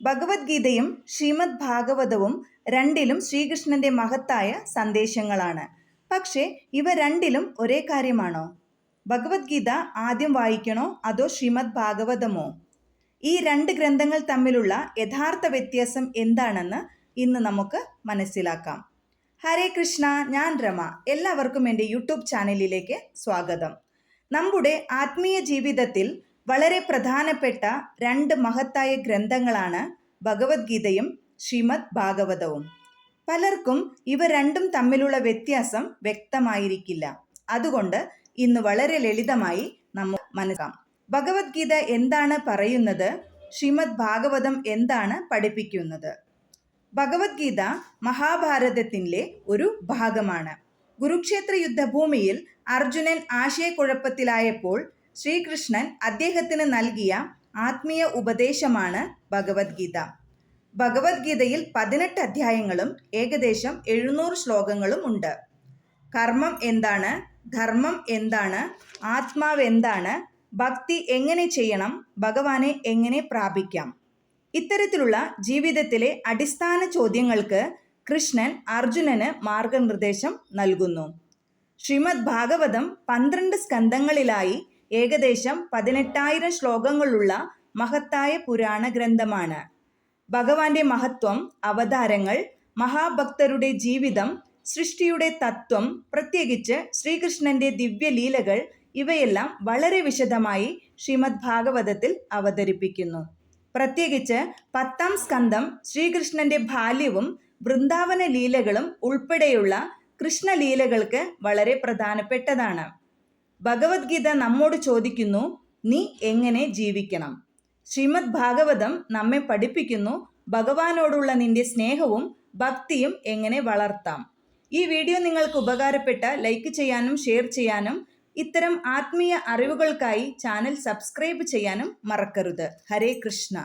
ഭഗവത്ഗീതയും ശ്രീമദ് ഭാഗവതവും രണ്ടിലും ശ്രീകൃഷ്ണന്റെ മഹത്തായ സന്ദേശങ്ങളാണ്. പക്ഷേ ഇവ രണ്ടിലും ഒരേ കാര്യമാണോ? ഭഗവത്ഗീത ആദ്യം വായിക്കണോ അതോ ശ്രീമദ് ഭാഗവതമോ? ഈ രണ്ട് ഗ്രന്ഥങ്ങൾ തമ്മിലുള്ള യഥാർത്ഥ വ്യത്യാസം എന്താണെന്ന് ഇന്ന് നമുക്ക് മനസ്സിലാക്കാം. ഹരേ കൃഷ്ണ, ഞാൻ രമ. എല്ലാവർക്കും എൻ്റെ യൂട്യൂബ് ചാനലിലേക്ക് സ്വാഗതം. നമ്മുടെ ആത്മീയ ജീവിതത്തിൽ വളരെ പ്രധാനപ്പെട്ട രണ്ട് മഹത്തായ ഗ്രന്ഥങ്ങളാണ് ഭഗവത്ഗീതയും ശ്രീമദ് ഭാഗവതവും. പലർക്കും ഇവ രണ്ടും തമ്മിലുള്ള വ്യത്യാസം വ്യക്തമായിരിക്കില്ല. അതുകൊണ്ട് ഇന്ന് വളരെ ലളിതമായി നമുക്ക് മനസ്സിലാക്കാം. ഭഗവത്ഗീത എന്താണ് പറയുന്നത്? ശ്രീമദ് ഭാഗവതം എന്താണ് പഠിപ്പിക്കുന്നത്? ഭഗവത്ഗീത മഹാഭാരതത്തിലെ ഒരു ഭാഗമാണ്. കുരുക്ഷേത്ര യുദ്ധഭൂമിയിൽ അർജുനൻ ആശയക്കുഴപ്പത്തിലായപ്പോൾ ശ്രീകൃഷ്ണൻ അദ്ദേഹത്തിന് നൽകിയ ആത്മീയ ഉപദേശമാണ് ഭഗവത്ഗീത. ഭഗവത്ഗീതയിൽ 18 അധ്യായങ്ങളും ഏകദേശം 700 ശ്ലോകങ്ങളും ഉണ്ട്. കർമ്മം എന്താണ്? ധർമ്മം എന്താണ്? ആത്മാവ് എന്താണ്? ഭക്തി എങ്ങനെ ചെയ്യണം? ഭഗവാനെ എങ്ങനെ പ്രാപിക്കാം? ഇത്തരത്തിലുള്ള ജീവിതത്തിലെ അടിസ്ഥാന ചോദ്യങ്ങൾക്ക് കൃഷ്ണൻ അർജുനന് മാർഗനിർദ്ദേശം നൽകുന്നു. ശ്രീമദ് ഭാഗവതം 12 സ്കന്ധങ്ങളിലായി ഏകദേശം 18,000 ശ്ലോകങ്ങളുള്ള മഹത്തായ പുരാണ ഗ്രന്ഥമാണ്. ഭഗവാന്റെ മഹത്വം, അവതാരങ്ങൾ, മഹാഭക്തരുടെ ജീവിതം, സൃഷ്ടിയുടെ തത്വം, പ്രത്യേകിച്ച് ശ്രീകൃഷ്ണന്റെ ദിവ്യലീലകൾ ഇവയെല്ലാം വളരെ വിശദമായി ശ്രീമദ് ഭാഗവതത്തിൽ അവതരിപ്പിക്കുന്നു. പ്രത്യേകിച്ച് 10ാം സ്കന്ധം ശ്രീകൃഷ്ണന്റെ ബാല്യവും വൃന്ദാവന ലീലകളും ഉൾപ്പെടെയുള്ള കൃഷ്ണലീലകൾക്ക് വളരെ പ്രധാനപ്പെട്ടതാണ്. ഭഗവത്ഗീത നമ്മോട് ചോദിക്കുന്നു, നീ എങ്ങനെ ജീവിക്കണം? ശ്രീമദ് ഭാഗവതം നമ്മെ പഠിപ്പിക്കുന്നു, ഭഗവാനോടുള്ള നിന്റെ സ്നേഹവും ഭക്തിയും എങ്ങനെ വളർത്താം. ഈ വീഡിയോ നിങ്ങൾക്ക് ഉപകാരപ്പെട്ട ലൈക്ക് ചെയ്യാനും ഷെയർ ചെയ്യാനും ഇത്തരം ആത്മീയ അറിവുകൾക്കായി ചാനൽ സബ്സ്ക്രൈബ് ചെയ്യാനും മറക്കരുത്. ഹരേ കൃഷ്ണ.